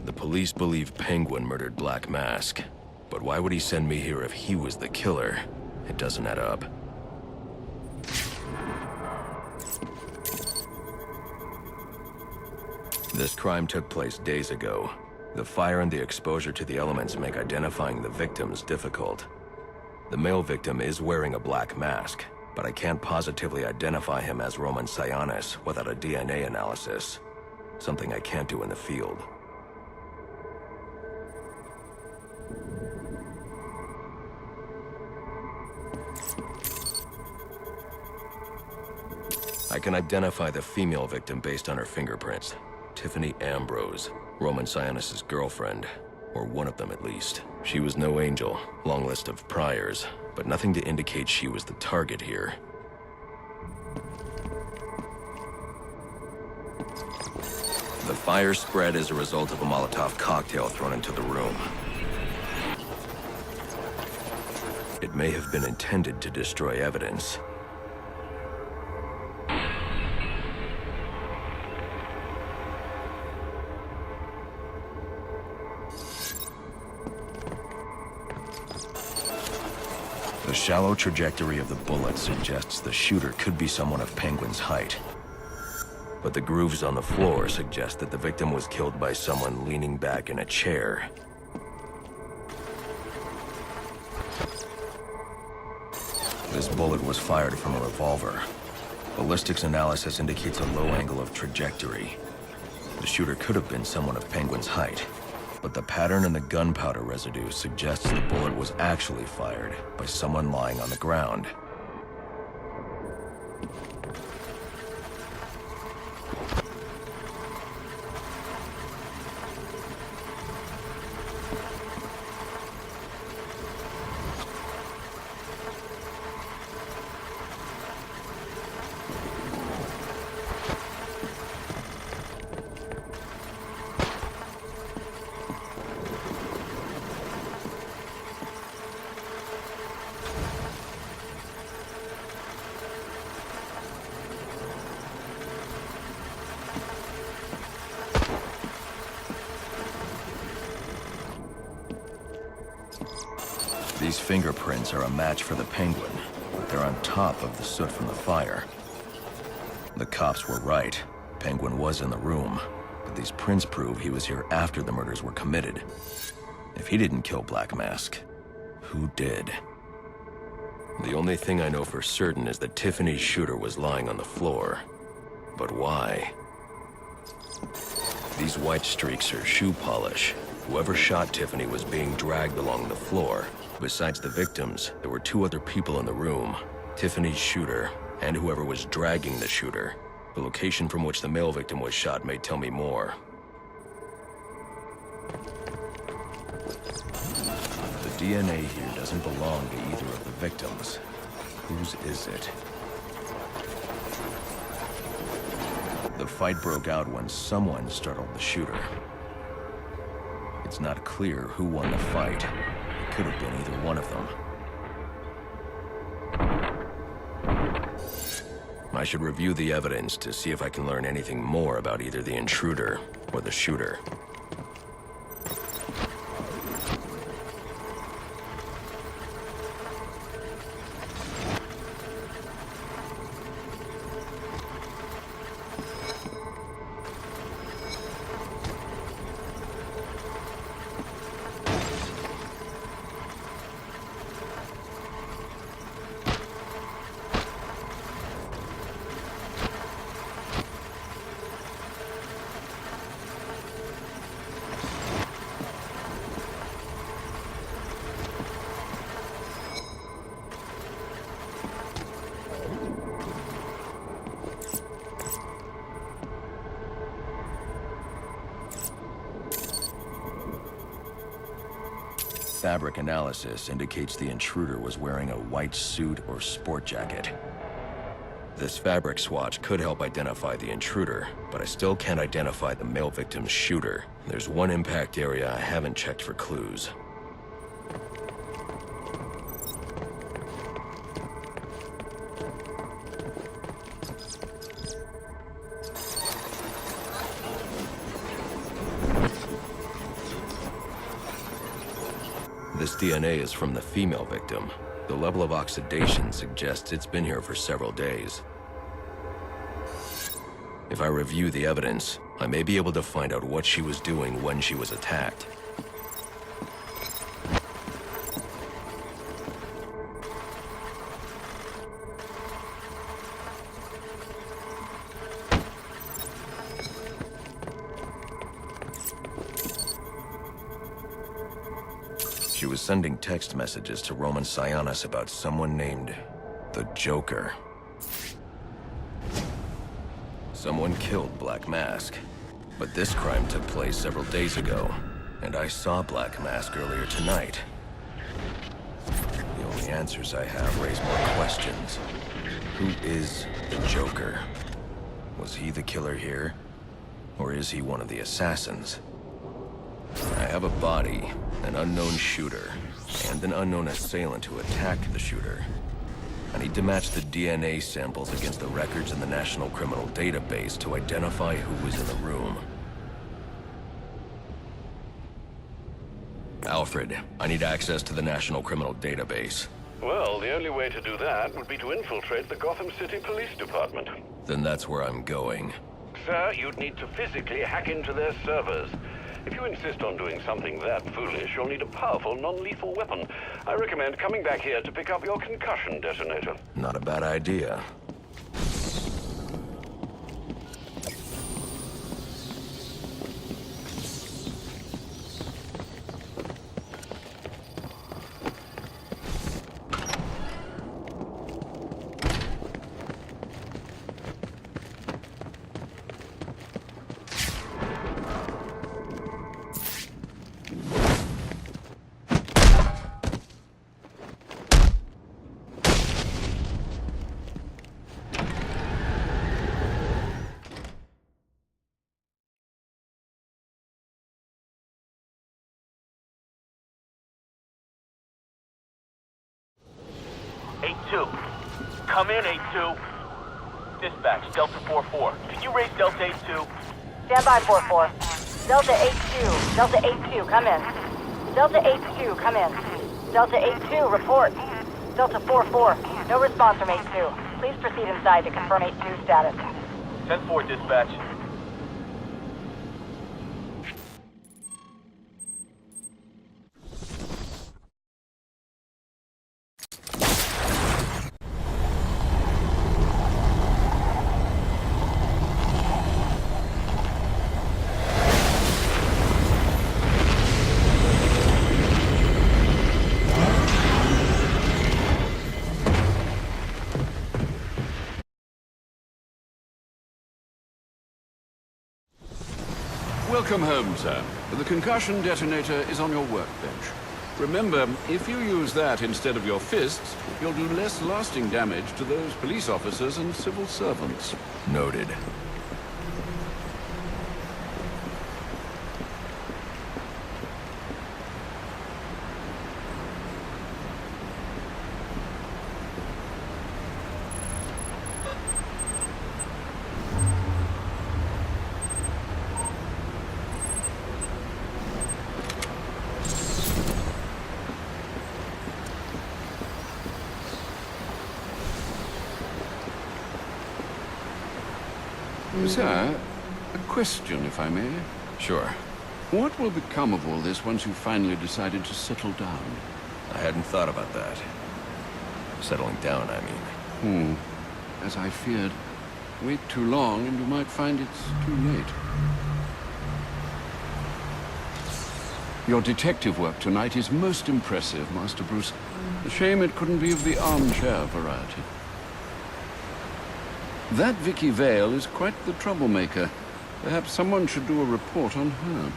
The police believe Penguin murdered Black Mask, but why would he send me here if he was the killer? It doesn't add up. This crime took place days ago. The fire and the exposure to the elements make identifying the victims difficult. The male victim is wearing a black mask, but I can't positively identify him as Roman Sionis without a DNA analysis. Something I can't do in the field. I can identify the female victim based on her fingerprints. Tiffany Ambrose, Roman Sionis' girlfriend, or one of them at least. She was no angel, long list of priors, but nothing to indicate she was the target here. The fire spread as a result of a Molotov cocktail thrown into the room. It may have been intended to destroy evidence. The shallow trajectory of the bullet suggests the shooter could be someone of Penguin's height. But the grooves on the floor suggest that the victim was killed by someone leaning back in a chair. This bullet was fired from a revolver. Ballistics analysis indicates a low angle of trajectory. The shooter could have been someone of Penguin's height. But the pattern in the gunpowder residue suggests the bullet was actually fired by someone lying on the ground. These fingerprints are a match for the Penguin. They're on top of the soot from the fire. The cops were right. Penguin was in the room, but these prints prove he was here after the murders were committed. If he didn't kill Black Mask, who did? The only thing I know for certain is that Tiffany's shooter was lying on the floor. But why? These white streaks are shoe polish. Whoever shot Tiffany was being dragged along the floor. Besides the victims, there were two other people in the room, Tiffany's shooter and whoever was dragging the shooter. The location from which the male victim was shot may tell me more. The DNA here doesn't belong to either of the victims. Whose is it? The fight broke out when someone startled the shooter. It's not clear who won the fight. It could have been either one of them. I should review the evidence to see if I can learn anything more about either the intruder or the shooter. Fabric analysis indicates the intruder was wearing a white suit or sport jacket. This fabric swatch could help identify the intruder, but I still can't identify the male victim's shooter. There's one impact area I haven't checked for clues. This DNA is from the female victim. The level of oxidation suggests it's been here for several days. If I review the evidence, I may be able to find out what she was doing when she was attacked. She was sending text messages to Roman Sionis about someone named the Joker. Someone killed Black Mask, but this crime took place several days ago, and I saw Black Mask earlier tonight. The only answers I have raise more questions. Who is the Joker? Was he the killer here? Or is he one of the assassins? I have a body, an unknown shooter, and an unknown assailant who attacked the shooter. I need to match the DNA samples against the records in the National Criminal Database to identify who was in the room. Alfred, I need access to the National Criminal Database. Well, the only way to do that would be to infiltrate the Gotham City Police Department. Then that's where I'm going. Sir, you'd need to physically hack into their servers. If you insist on doing something that foolish, you'll need a powerful, non-lethal weapon. I recommend coming back here to pick up your concussion detonator. Not a bad idea. Come in, 8-2. Dispatch, Delta 4-4. Can you raise Delta 8-2? Stand by, 4-4. Delta 8-2. Delta 8-2, come in. Delta 8-2, come in. Delta 8-2, report. Delta 4-4, no response from 8-2. Please proceed inside to confirm 8-2 status. 10-4, dispatch. Welcome home, sir. The concussion detonator is on your workbench. Remember, if you use that instead of your fists, you'll do less lasting damage to those police officers and civil servants. Noted. Sir, a question, if I may. Sure. What will become of all this once you finally decided to settle down? I hadn't thought about that. Settling down, I mean. As I feared. Wait too long and you might find it's too late. Your detective work tonight is most impressive, Master Bruce. A shame it couldn't be of the armchair variety. That Vicky Vale is quite the troublemaker. Perhaps someone should do a report on her.